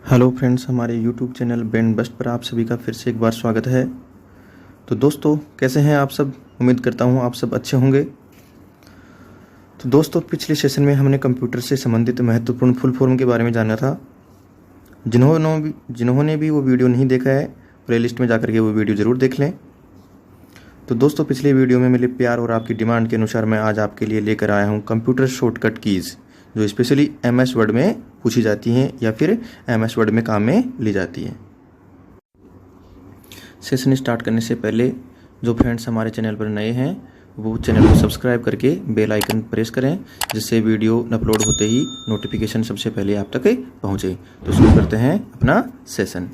Hello friends, हमारे YouTube channel band bast पर आप सभी का फिर से एक बार स्वागत है। तो दोस्तों, कैसे हैं आप सब? उम्मीद करता हूं आप सब अच्छे होंगे। तो दोस्तों, पिछले सेशन में हमने कंप्यूटर से संबंधित महत्वपूर्ण फुल फॉर्म के बारे में जाना था। जिन्होंने भी वो वीडियो नहीं देखा है, प्लेलिस्ट में जाकर के वो वीडियो ज़रूर देख लें। तो दोस्तों, पिछले वीडियो में मेरे प्यार और आपकी डिमांड के अनुसार मैं आज आपके लिए लेकर आया हूँ कंप्यूटर शॉर्टकट कीज़, जो स्पेशली MS वर्ड में पूछी जाती हैं या फिर MS वर्ड में काम में ली जाती हैं। सेशन स्टार्ट करने से पहले जो फ्रेंड्स हमारे चैनल पर नए हैं वो चैनल को सब्सक्राइब करके बेल आइकन प्रेस करें, जिससे वीडियो अपलोड होते ही नोटिफिकेशन सबसे पहले आप तक पहुँचे। तो शुरू करते हैं अपना सेशन।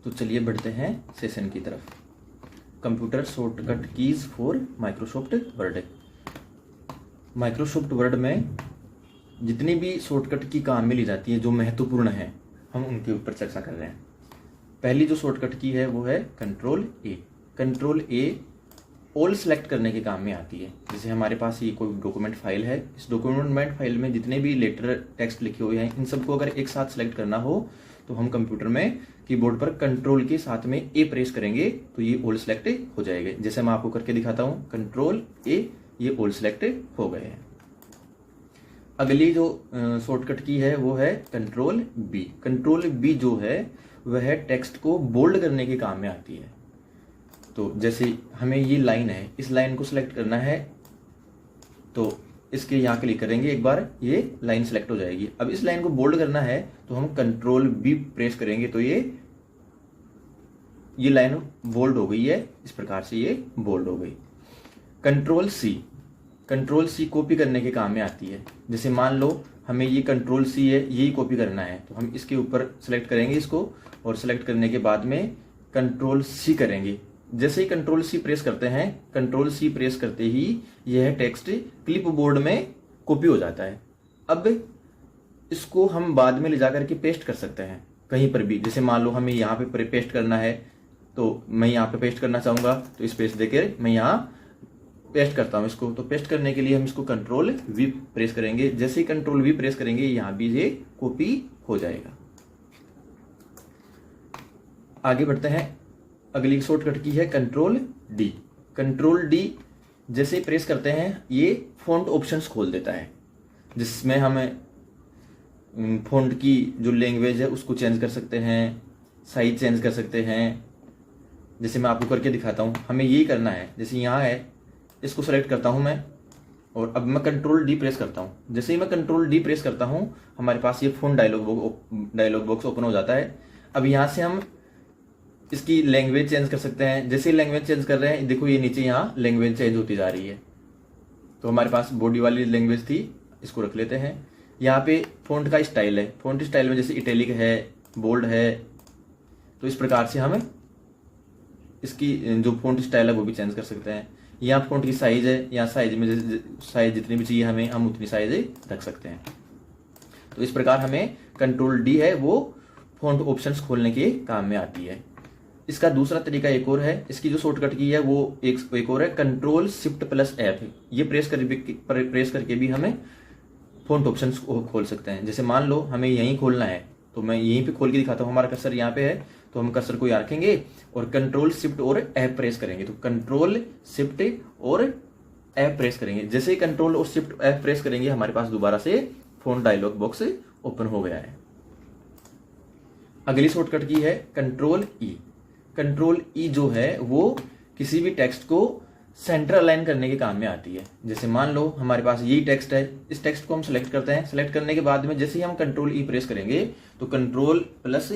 तो चलिए बढ़ते हैं सेशन की तरफ। Computer shortcut keys for Microsoft word. Microsoft word में जितनी भी शॉर्टकट की काम में ली जाती है जो महत्वपूर्ण है, हम उनके ऊपर चर्चा कर रहे हैं। पहली जो शॉर्टकट की है वो है कंट्रोल ए। कंट्रोल ए ऑल सेलेक्ट करने के काम में आती है। जैसे हमारे पास ये कोई डॉक्यूमेंट फाइल है, इस डॉक्यूमेंट फाइल में जितने भी लेटर टेक्स्ट लिखे हुए हैं, इन सबको अगर एक साथ सेलेक्ट करना हो तो हम कंप्यूटर में कीबोर्ड पर कंट्रोल के साथ में ए प्रेस करेंगे तो ये ऑल सेलेक्ट हो जाएगा। जैसे मैं आपको करके दिखाता हूँ, कंट्रोल ए, ये ऑल सेलेक्ट हो गए हैं। अगली जो शॉर्टकट की है वो है कंट्रोल बी। कंट्रोल बी जो है वह टेक्स्ट को बोल्ड करने के काम में आती है। तो जैसे हमें ये लाइन है, इस लाइन को सिलेक्ट करना है तो इसके यहाँ क्लिक करेंगे, एक बार ये लाइन सेलेक्ट हो जाएगी। अब इस लाइन को बोल्ड करना है तो हम कंट्रोल बी प्रेस करेंगे तो ये लाइन बोल्ड हो गई है। इस प्रकार से ये बोल्ड हो गई। Control C, control C copy करने के काम में आती है। जैसे मान लो हमें ये कंट्रोल सी है, यही कॉपी करना है तो हम इसके ऊपर सेलेक्ट करेंगे इसको, और सेलेक्ट करने के बाद में कंट्रोल सी करेंगे। जैसे ही कंट्रोल सी प्रेस करते हैं, कंट्रोल सी प्रेस करते ही यह टेक्स्ट क्लिप बोर्ड में कॉपी हो जाता है। अब इसको हम बाद में ले जाकर के पेस्ट कर सकते हैं कहीं पर भी। जैसे मान लो हमें यहाँ पे पेस्ट करना है तो मैं यहाँ पे पेस्ट करना चाहूंगा तो स्पेस देकर मैं यहाँ पेस्ट करता हूं इसको। तो पेस्ट करने के लिए हम इसको कंट्रोल वी प्रेस करेंगे। जैसे ही कंट्रोल वी प्रेस करेंगे यहां भी ये कॉपी हो जाएगा। आगे बढ़ते हैं। अगली शॉर्टकट की है कंट्रोल डी। कंट्रोल डी जैसे ही प्रेस करते हैं ये फॉन्ट ऑप्शंस खोल देता है, जिसमें हमें फॉन्ट की जो लैंग्वेज है उसको चेंज कर सकते हैं, साइज चेंज कर सकते हैं। जैसे मैं आपको करके दिखाता हूं, हमें यही करना है। जैसे यहां है, इसको सेलेक्ट करता हूं मैं और अब मैं कंट्रोल डी प्रेस करता हूं। जैसे ही मैं कंट्रोल डी प्रेस करता हूं हमारे पास ये फोन डायलॉग बॉक्स ओपन हो जाता है। अब यहां से हम इसकी लैंग्वेज चेंज कर सकते हैं। जैसे ही लैंग्वेज चेंज कर रहे हैं, देखो ये नीचे यहाँ लैंग्वेज चेंज होती जा रही है। तो हमारे पास बॉडी वाली लैंग्वेज थी, इसको रख लेते हैं। यहाँ पे फोन्ट का स्टाइल है, फोन्ट स्टाइल में जैसे इटैलिक है, बोल्ड है, तो इस प्रकार से हम इसकी जो फोन्ट स्टाइल है वो भी चेंज कर सकते हैं। यहाँ फोन्ट की साइज है, यहाँ साइज में साइज जितनी भी चाहिए हमें, हम उतनी साइज रख सकते हैं। तो इस प्रकार हमें कंट्रोल डी है वो फोन्ट ऑप्शंस खोलने के काम में आती है। इसका दूसरा तरीका एक और है। इसकी जो शॉर्टकट की है वो एक और है कंट्रोल शिफ्ट प्लस एफ। ये प्रेस करके भी हमें फोन्ट ऑप्शंस खोल सकते हैं। जैसे मान लो हमें यहीं खोलना है तो मैं यहीं पे खोल के दिखाता हूँ। हमारा कर्सर यहाँ पे है तो हम कर्सर को यहाँ रखेंगे और कंट्रोल शिफ्ट और एफ प्रेस करेंगे। तो कंट्रोल शिफ्ट और एफ प्रेस करेंगे। जैसे ही कंट्रोल और शिफ्ट एफ प्रेस करेंगे हमारे पास दोबारा से फोन डायलॉग बॉक्स ओपन हो गया है। अगली शॉर्टकट की है कंट्रोल ई। कंट्रोल ई जो है वो किसी भी टेक्स्ट को सेंटर अलाइन करने के काम में आती है। जैसे मान लो हमारे पास यही टेक्स्ट है, इस टेक्स्ट को हम सेलेक्ट करते हैं। सेलेक्ट करने के बाद में जैसे ही हम कंट्रोल ई प्रेस करेंगे तो कंट्रोल प्लस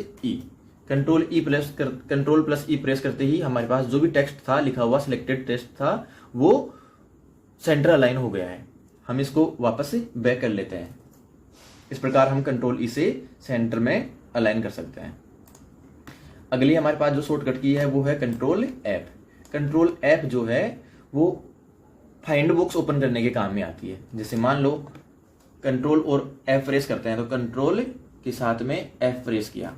ई प्रेस करते ही हमारे पास जो भी टेक्स्ट था लिखा हुआ, सिलेक्टेड टेक्स्ट था, वो सेंटर अलाइन हो गया है। हम इसको वापस बैक कर लेते हैं। इस प्रकार हम कंट्रोल ई से सेंटर में अलाइन कर सकते हैं। अगली हमारे पास जो शॉर्टकट की है वो है कंट्रोल एफ। कंट्रोल एफ जो है वो फाइंड बॉक्स ओपन करने के काम में आती है। जैसे मान लो कंट्रोल और एफ प्रेस करते हैं तो कंट्रोल के साथ में एफ प्रेस किया।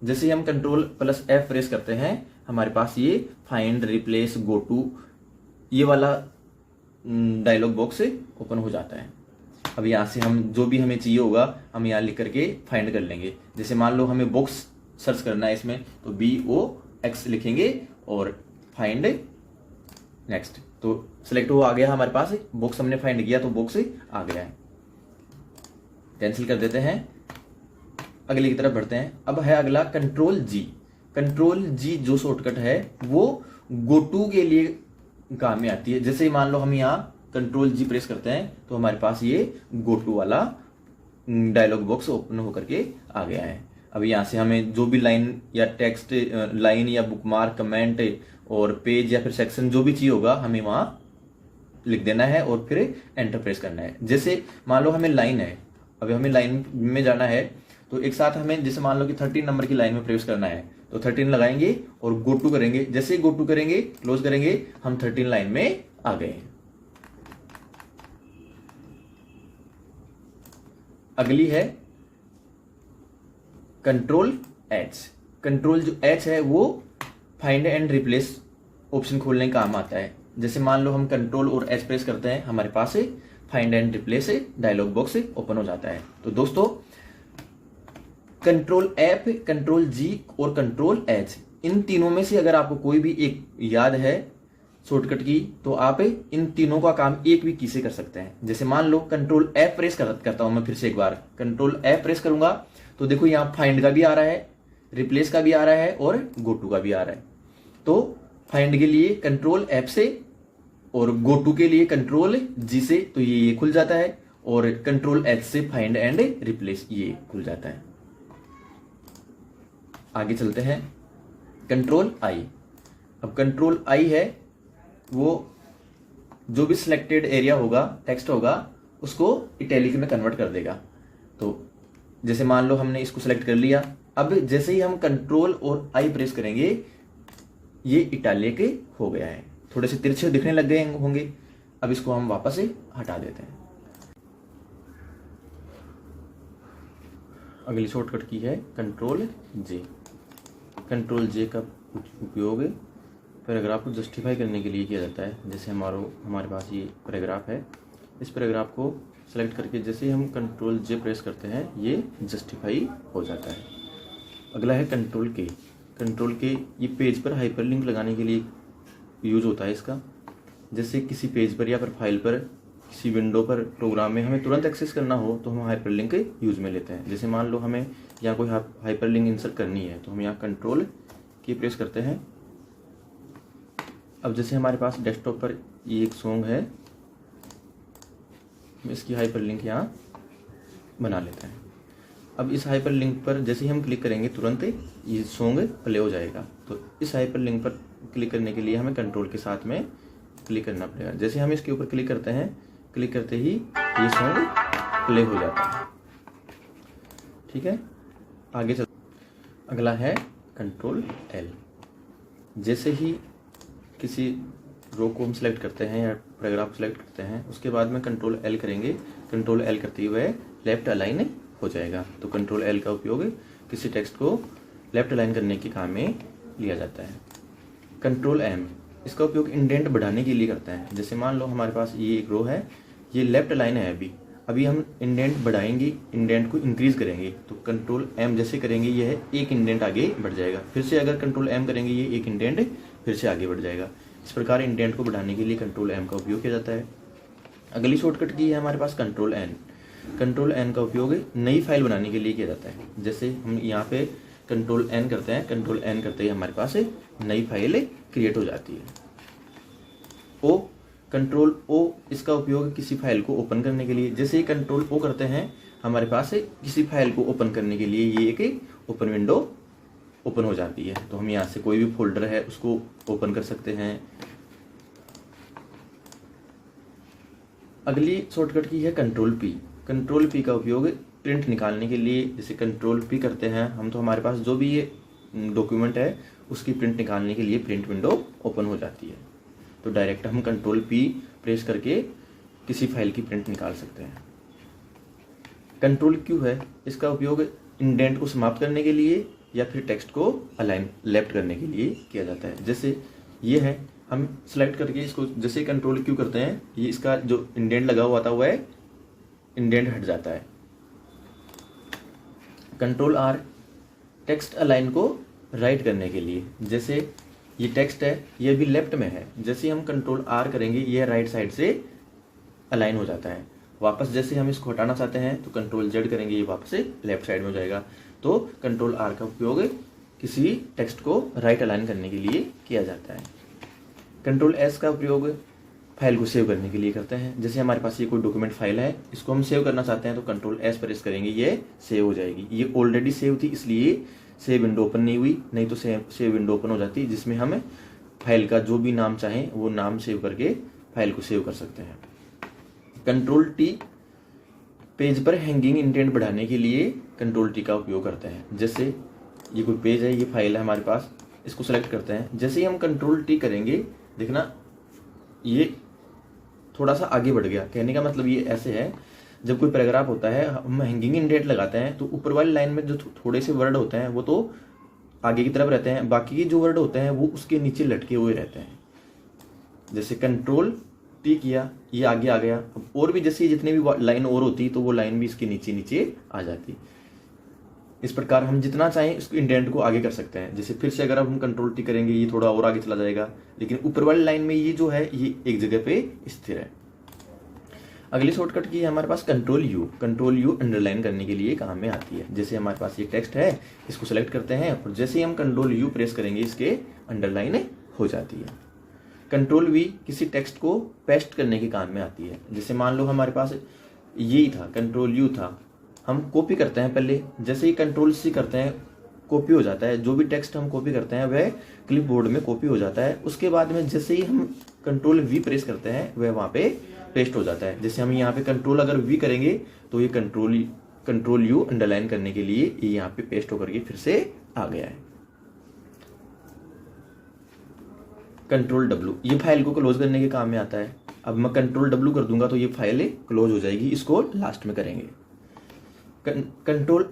जैसे ही हम कंट्रोल प्लस एफ प्रेस करते हैं हमारे पास ये फाइंड, रिप्लेस, गो टू, ये वाला डायलॉग बॉक्स ओपन हो जाता है। अब यहाँ से हम जो भी हमें चाहिए होगा हम यहाँ लिख करके फाइंड कर लेंगे। जैसे मान लो हमें बॉक्स सर्च करना है इसमें, तो BOX लिखेंगे और फाइंड नेक्स्ट, तो सिलेक्ट हो आ गया हमारे पास, बॉक्स हमने फाइंड किया तो बॉक्स आ गया है। कैंसिल कर देते हैं, अगले की तरफ बढ़ते हैं। अब है अगला कंट्रोल-G। कंट्रोल-G जो शॉर्टकट है वो गो टू के लिए काम में आती है। जैसे मान लो हम यहाँ कंट्रोल-G प्रेस करते हैं तो हमारे पास ये गो टू वाला डायलॉग बॉक्स ओपन होकर के आ गया है। अब यहाँ से हमें जो भी लाइन या टेक्स्ट लाइन या बुकमार्क, कमेंट और पेज या फिर सेक्शन जो भी चाहिए होगा हमें वहां लिख देना है और फिर एंटर प्रेस करना है। जैसे मान लो हमें लाइन है, अभी हमें लाइन में जाना है तो एक साथ हमें जैसे मान लो कि 13 नंबर की लाइन में प्रेस करना है तो 13 लगाएंगे और गो टू करेंगे। जैसे गो टू करेंगे, क्लोज करेंगे, हम 13 लाइन में आ गए। अगली है कंट्रोल-H। कंट्रोल जो H है वो फाइंड एंड रिप्लेस ऑप्शन खोलने का काम आता है। जैसे मान लो हम कंट्रोल और H प्रेस करते हैं, हमारे पास find and replace dialog box open हो जाता है। तो दोस्तों कंट्रोल-F, कंट्रोल-G और कंट्रोल-H, इन तीनों में से अगर आपको कोई भी एक याद है शॉर्टकट की तो आप इन तीनों का काम एक भी की से कर सकते हैं। जैसे मान लो कंट्रोल-F प्रेस करता हूं मैं फिर से एक बार, कंट्रोल-F प्रेस करूंगा तो देखो यहाँ फाइंड का भी आ रहा है, रिप्लेस का भी आ रहा है और गो टू का भी आ रहा है। तो फाइंड के लिए कंट्रोल-F से और गो टू के लिए कंट्रोल-G से, तो ये खुल जाता है, और कंट्रोल-H से फाइंड एंड रिप्लेस ये खुल जाता है। आगे चलते हैं कंट्रोल-I। अब कंट्रोल-I है वो जो भी सिलेक्टेड एरिया होगा, टेक्स्ट होगा, उसको इटैलिक में कन्वर्ट कर देगा। तो जैसे मान लो हमने इसको सिलेक्ट कर लिया, अब जैसे ही हम कंट्रोल और I प्रेस करेंगे ये इटैलिक हो गया है, थोड़े से तिरछे दिखने लग गए होंगे। अब इसको हम वापस से हटा देते हैं। अगली शॉर्टकट की है कंट्रोल-J। कंट्रोल-J का उपयोग पैराग्राफ को जस्टिफाई करने के लिए किया जाता है। जैसे हमारे पास ये पैराग्राफ है, इस पैराग्राफ को सेलेक्ट करके जैसे ही हम कंट्रोल-J प्रेस करते हैं ये जस्टिफाई हो जाता है। अगला है कंट्रोल-K। कंट्रोल-K ये पेज पर हाइपरलिंक लगाने के लिए यूज होता है इसका। जैसे किसी पेज पर या फिर फाइल पर, किसी विंडो पर, प्रोग्राम में हमें तुरंत एक्सेस करना हो तो हम हाइपरलिंक यूज में लेते हैं। जैसे मान लो हमें यहाँ कोई हाइपरलिंक इंसर्ट करनी है तो हम यहाँ कंट्रोल-K प्रेस करते हैं। अब जैसे हमारे पास डेस्कटॉप पर ये एक सॉन्ग है, इसकी हाइपरलिंक यहाँ बना लेते हैं। अब इस हाइपरलिंक पर जैसे ही हम क्लिक करेंगे तुरंत ये सॉन्ग प्ले हो जाएगा। तो इस हाइपरलिंक पर क्लिक करने के लिए हमें कंट्रोल के साथ में क्लिक करना पड़ेगा। जैसे हम इसके ऊपर क्लिक करते हैं, क्लिक करते ही ये सॉन्ग प्ले हो जाता है। ठीक है, आगे चल। अगला है कंट्रोल-L। जैसे ही किसी रो को हम सेलेक्ट करते हैं या पैराग्राफ सेलेक्ट करते हैं, उसके बाद में कंट्रोल-L करेंगे। कंट्रोल-L करते हुए लेफ्ट अलाइन हो जाएगा। तो कंट्रोल-L का उपयोग किसी टेक्स्ट को लेफ्ट अलाइन करने के काम में लिया जाता है। कंट्रोल-M इसका उपयोग इंडेंट बढ़ाने के लिए करते हैं। जैसे मान लो हमारे पास ये एक रो है, ये लेफ्ट अलाइन है, अभी हम इंडेंट बढ़ाएंगे, इंडेंट को इंक्रीज करेंगे। तो कंट्रोल-M जैसे करेंगे यह एक इंडेंट आगे बढ़ जाएगा। फिर से अगर कंट्रोल-M करेंगे ये एक इंडेंट फिर से आगे बढ़ जाएगा। इस प्रकार इंडेंट को बढ़ाने के लिए कंट्रोल-M का उपयोग किया जाता है। अगली शॉर्टकट की है हमारे पास कंट्रोल-N। कंट्रोल-N का उपयोग नई फाइल बनाने के लिए किया जाता है। जैसे हम यहाँ पे कंट्रोल-N करते हैं, कंट्रोल-N करते ही हमारे पास नई फाइल क्रिएट हो जाती है। O, कंट्रोल-O इसका उपयोग किसी फाइल को ओपन करने के लिए। जैसे ही कंट्रोल-O करते हैं हमारे पास किसी फाइल को ओपन करने के लिए ये एक ओपन विंडो ओपन हो जाती है। तो हम यहाँ से कोई भी फोल्डर है उसको ओपन कर सकते हैं। अगली शॉर्टकट की है कंट्रोल-P। कंट्रोल-P का उपयोग प्रिंट निकालने के लिए। जैसे कंट्रोल-P करते हैं हम तो हमारे पास जो भी ये डॉक्यूमेंट है उसकी प्रिंट निकालने के लिए प्रिंट विंडो ओपन हो जाती है। तो डायरेक्ट हम कंट्रोल-P प्रेस करके किसी फाइल की प्रिंट निकाल सकते हैं। कंट्रोल-Q है, इसका उपयोग इंडेंट को समाप्त करने के लिए या फिर टेक्स्ट को अलाइन लेफ्ट करने के लिए किया जाता है। जैसे ये है, हम सेलेक्ट करके इसको जैसे कंट्रोल-Q करते हैं, ये इसका जो इंडेंट लगा हुआ है इंडेंट हट जाता है। कंट्रोल आर टेक्स्ट अलाइन को राइट करने के लिए, जैसे ये टेक्स्ट है ये भी लेफ्ट में है, जैसे हम कंट्रोल आर करेंगे ये राइट साइड से अलाइन हो जाता है। वापस जैसे हम इसको हटाना चाहते हैं तो कंट्रोल जेड करेंगे ये वापस से लेफ्ट साइड में हो जाएगा। तो कंट्रोल आर का उपयोग किसी टेक्स्ट को राइट अलाइन करने के लिए किया जाता है। कंट्रोल एस का उपयोग फाइल को सेव करने के लिए करते हैं। जैसे हमारे पास ये कोई डॉक्यूमेंट फाइल है, इसको हम सेव करना चाहते हैं तो कंट्रोल एस प्रेस करेंगे, ये सेव हो जाएगी। ये ऑलरेडी सेव थी इसलिए सेव विंडो ओपन नहीं हुई, नहीं तो सेव विंडो ओपन हो जाती, जिसमें हम फाइल का जो भी नाम चाहें वो नाम सेव करके फाइल को सेव कर सकते हैं। कंट्रोल टी पेज पर हैंगिंग इंडेंट बढ़ाने के लिए कंट्रोल टी का उपयोग करते हैं। जैसे ये कोई पेज है, ये फाइल है हमारे पास, इसको सेलेक्ट करते हैं, जैसे ही हम कंट्रोल टी करेंगे देखना ये थोड़ा सा आगे बढ़ गया। कहने का मतलब ये ऐसे है, जब कोई पैराग्राफ होता है हम हैंगिंग इंडेंट लगाते हैं तो ऊपर वाली लाइन में जो थोड़े से वर्ड होते हैं वो तो आगे की तरफ रहते हैं, बाकी के जो वर्ड होते हैं वो उसके नीचे लटके हुए रहते हैं। जैसे कंट्रोल टी किया ये आगे आ गया, और भी जैसे जितने भी लाइन और होती तो वो लाइन भी इसके नीचे नीचे आ जाती। इस प्रकार हम जितना चाहें इसको इंडेंट को आगे कर सकते हैं। जैसे फिर से अगर हम कंट्रोल टी करेंगे ये थोड़ा और आगे चला जाएगा, लेकिन ऊपर वाली लाइन में ये जो है ये एक जगह पे स्थिर है। अगली शॉर्टकट की है हमारे पास control U. Control U underline करने के लिए काम में आती है। जैसे हमारे पास ये टेक्स्ट है, इसको सेलेक्ट करते हैं और जैसे ही हम कंट्रोल यू प्रेस करेंगे इसके अंडरलाइन हो जाती है। कंट्रोल वी किसी टेक्स्ट को पेस्ट करने के काम में आती है। जैसे मान लो हमारे पास यही था, कंट्रोल यू था, हम कॉपी करते हैं पहले, जैसे ही कंट्रोल सी करते हैं कॉपी हो जाता है। जो भी टेक्स्ट हम कॉपी करते हैं वह क्लिपबोर्ड में कॉपी हो जाता है। उसके बाद में जैसे ही हम कंट्रोल वी प्रेस करते हैं वह वहाँ पे पेस्ट हो जाता है। जैसे हम यहाँ पे कंट्रोल अगर वी करेंगे तो ये कंट्रोल यू अंडरलाइन करने के लिए ये यहाँ पे पेस्ट होकर के फिर से आ गया है। कंट्रोल डब्ल्यू ये फाइल को क्लोज करने के काम में आता है। अब मैं कंट्रोल डब्ल्यू कर दूंगा तो ये फाइल क्लोज हो जाएगी, इसको लास्ट में करेंगे। कंट्रोल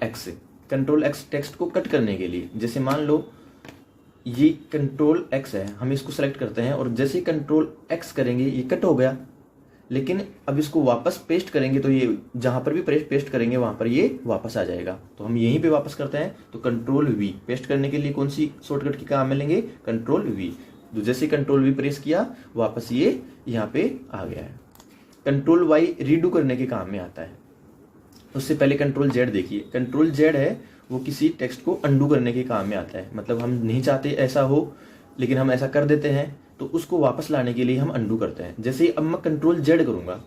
एक्स टेक्स्ट को कट करने के लिए, जैसे मान लो ये कंट्रोल एक्स है, हम इसको सेलेक्ट करते हैं और जैसे ही कंट्रोल एक्स करेंगे ये कट हो गया, लेकिन अब इसको वापस पेस्ट करेंगे तो ये जहां पर भी पेस्ट करेंगे वहां पर ये वापस आ जाएगा। तो हम यहीं पे वापस करते हैं तो कंट्रोल वी पेस्ट करने के लिए कौन सी शॉर्टकट की काम में लेंगे, कंट्रोल वी। तो जैसे कंट्रोल वी प्रेस किया वापस ये यहाँ पे आ गया है। कंट्रोल वाई रीडू करने के काम में आता है। उससे पहले कंट्रोल जेड देखिए, कंट्रोल जेड है वो किसी टेक्स्ट को अंडू करने के काम में आता है। मतलब हम नहीं चाहते ऐसा हो लेकिन हम ऐसा कर देते हैं तो उसको वापस लाने के लिए हम अंडू करते हैं। जैसे अब मैं कंट्रोल जेड करूंगा,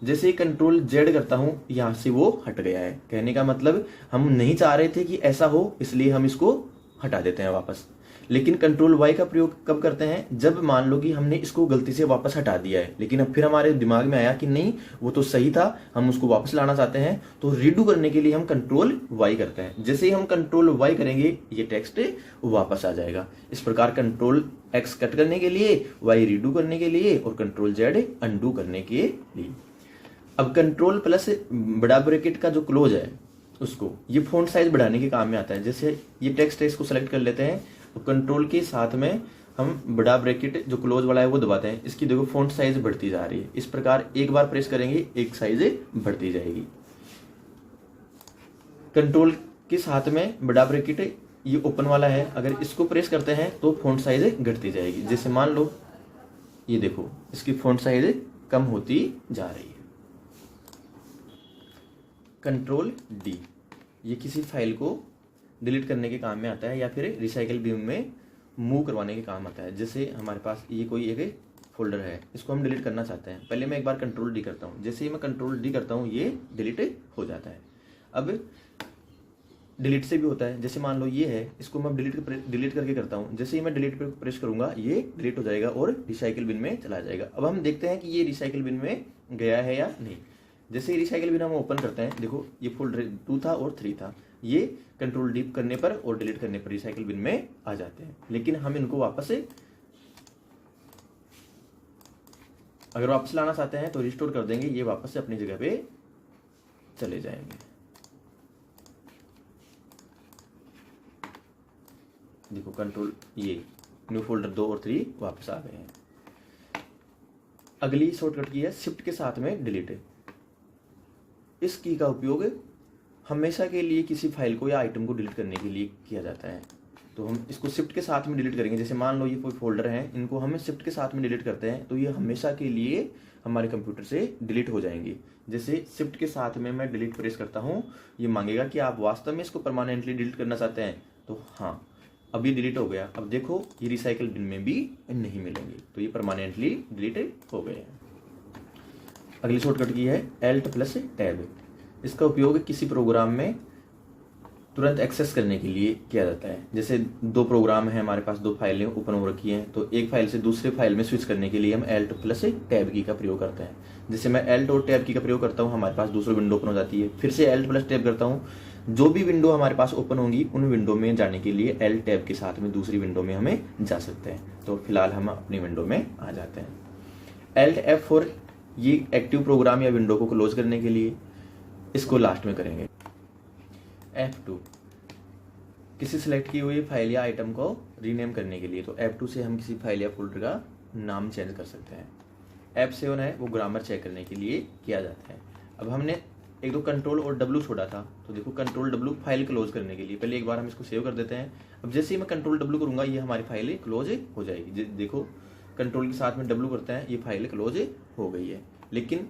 जैसे ही कंट्रोल जेड करता हूं यहां से वो हट गया है। कहने का मतलब हम नहीं चाह रहे थे कि ऐसा हो, इसलिए हम इसको हटा देते हैं वापस। लेकिन कंट्रोल वाई का प्रयोग कब करते हैं, जब मान लो कि हमने इसको गलती से वापस हटा दिया है लेकिन अब फिर हमारे दिमाग में आया कि नहीं वो तो सही था, हम उसको वापस लाना चाहते हैं, तो रीडू करने के लिए हम कंट्रोल वाई करते हैं। जैसे ही हम कंट्रोल वाई करेंगे ये टेक्स्ट वापस आ जाएगा। इस प्रकार कंट्रोल एक्स कट करने के लिए, वाई रीडू करने के लिए और कंट्रोल जेड अंडू करने के लिए। अब कंट्रोल प्लस बड़ा ब्रैकेट का जो क्लोज है उसको ये फॉन्ट साइज बढ़ाने के काम में आता है। जैसे ये टेक्स्ट है इसको सेलेक्ट कर लेते हैं तो कंट्रोल के साथ में हम बड़ा ब्रैकेट जो क्लोज वाला है वो दबाते हैं, इसकी देखो फॉन्ट साइज बढ़ती जा रही है। इस प्रकार एक बार प्रेस करेंगे एक साइज बढ़ती जाएगी। कंट्रोल के साथ में बड़ा ब्रैकेट ये ओपन वाला है, अगर इसको प्रेस करते हैं तो फॉन्ट साइज घटती जाएगी। जैसे मान लो ये देखो इसकी फॉन्ट साइज कम होती जा रही है। कंट्रोल डी ये किसी फाइल को डिलीट करने के काम में आता है या फिर रिसाइकल बिन में मूव करवाने के काम आता है। जैसे हमारे पास ये कोई एक फोल्डर है, इसको हम डिलीट करना चाहते हैं, पहले मैं एक बार कंट्रोल डी करता हूँ, जैसे ही मैं कंट्रोल डी करता हूँ ये डिलीट हो जाता है। अब डिलीट से भी होता है, जैसे मान लो ये है, इसको मैं डिलीट करके करता हूँ, जैसे ही मैं डिलीट पर प्रेस करूंगा ये डिलीट हो जाएगा और रिसाइकल बिन में चला जाएगा। अब हम देखते हैं कि ये रिसाइकल बिन में गया है या नहीं। जैसे ही रिसाइकल बिन हम ओपन करते हैं, देखो ये फोल्डर 2 था और 3 था, ये कंट्रोल डी करने पर और डिलीट करने पर रिसाइकल बिन में आ जाते हैं। लेकिन हम इनको वापस अगर वापस लाना चाहते हैं तो रिस्टोर कर देंगे, ये वापस से अपनी जगह पे चले जाएंगे। देखो कंट्रोल ये न्यू फोल्डर 2 और 3 वापस आ गए हैं। अगली शॉर्टकट की है शिफ्ट के साथ में डिलीट। इस की का उपयोग हमेशा के लिए किसी फाइल को या आइटम को डिलीट करने के लिए किया जाता है। तो हम इसको शिफ्ट के साथ में डिलीट करेंगे। जैसे मान लो ये कोई फोल्डर है, इनको हम शिफ्ट के साथ में डिलीट करते हैं तो ये हमेशा के लिए हमारे कंप्यूटर से डिलीट हो जाएंगे। जैसे शिफ्ट के साथ में मैं डिलीट प्रेस करता हूँ, ये मांगेगा कि आप वास्तव में इसको परमानेंटली डिलीट करना चाहते हैं, तो हाँ, अब ये डिलीट हो गया। अब देखो ये रिसाइकल बिन में भी नहीं मिलेंगे, तो ये परमानेंटली डिलीट हो गए हैं। अगली शॉर्टकट की है Alt+Tab। इसका उपयोग किसी प्रोग्राम में तुरंत एक्सेस करने के लिए किया जाता है। जैसे दो प्रोग्राम है हमारे पास, दो फाइलें ओपन हो रखी हैं, तो एक फाइल से दूसरे फाइल में स्विच करने के लिए हम Alt+Tab की का प्रयोग करते हैं। जैसे मैं Alt और Tab की का प्रयोग करता हूँ, हमारे पास दूसरी विंडो ओपन हो जाती है। फिर से Alt+Tab करता हूँ, जो भी विंडो हमारे पास ओपन होंगी उन विंडो में जाने के लिए Alt+Tab के साथ में दूसरी विंडो में हमें जा सकते हैं। तो फिलहाल हम अपनी विंडो में आ जाते हैं। Alt+F4 ये एक्टिव प्रोग्राम या विंडो को क्लोज करने के लिए, इसको लास्ट में करेंगे। F2 किसी सिलेक्ट की हुई फाइल या आइटम को रीनेम करने के लिए, तो F2 से हम किसी फाइल या फोल्डर का नाम चेंज कर सकते हैं। F7 है वो ग्रामर चेक करने के लिए किया जाता है। अब हमने एक दो कंट्रोल और W छोड़ा था, तो देखो कंट्रोल W फाइल क्लोज करने के लिए, पहले एक बार हम इसको सेव कर देते हैं। अब जैसे ही मैं कंट्रोल W करूंगा ये हमारी फाइल क्लोज हो जाएगी। देखो कंट्रोल के साथ में W करते हैं, ये फाइल क्लोज हो गई है। लेकिन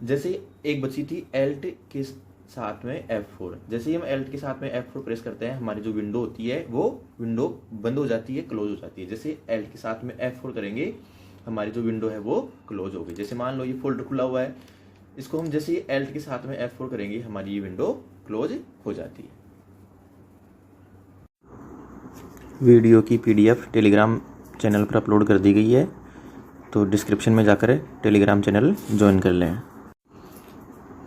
जैसे एक बची थी Alt के साथ में F4, जैसे ही हम Alt के साथ में F4 प्रेस करते हैं, हमारी जो विंडो होती है वो विंडो बंद हो जाती है, क्लोज हो जाती है। जैसे Alt के साथ में F4 करेंगे, हमारी जो विंडो है वो क्लोज हो गई। जैसे मान लो ये फोल्डर खुला हुआ है, इसको हम जैसे ही Alt के साथ में F4 करेंगे, हमारी ये विंडो क्लोज हो जाती है। वीडियो की PDF टेलीग्राम चैनल पर अपलोड कर दी गई है, तो डिस्क्रिप्शन में जाकर टेलीग्राम चैनल ज्वाइन कर लें।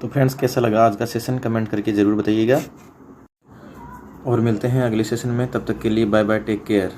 तो फ्रेंड्स, कैसा लगा आज का सेशन कमेंट करके ज़रूर बताइएगा, और मिलते हैं अगले सेशन में। तब तक के लिए बाय बाय, टेक केयर।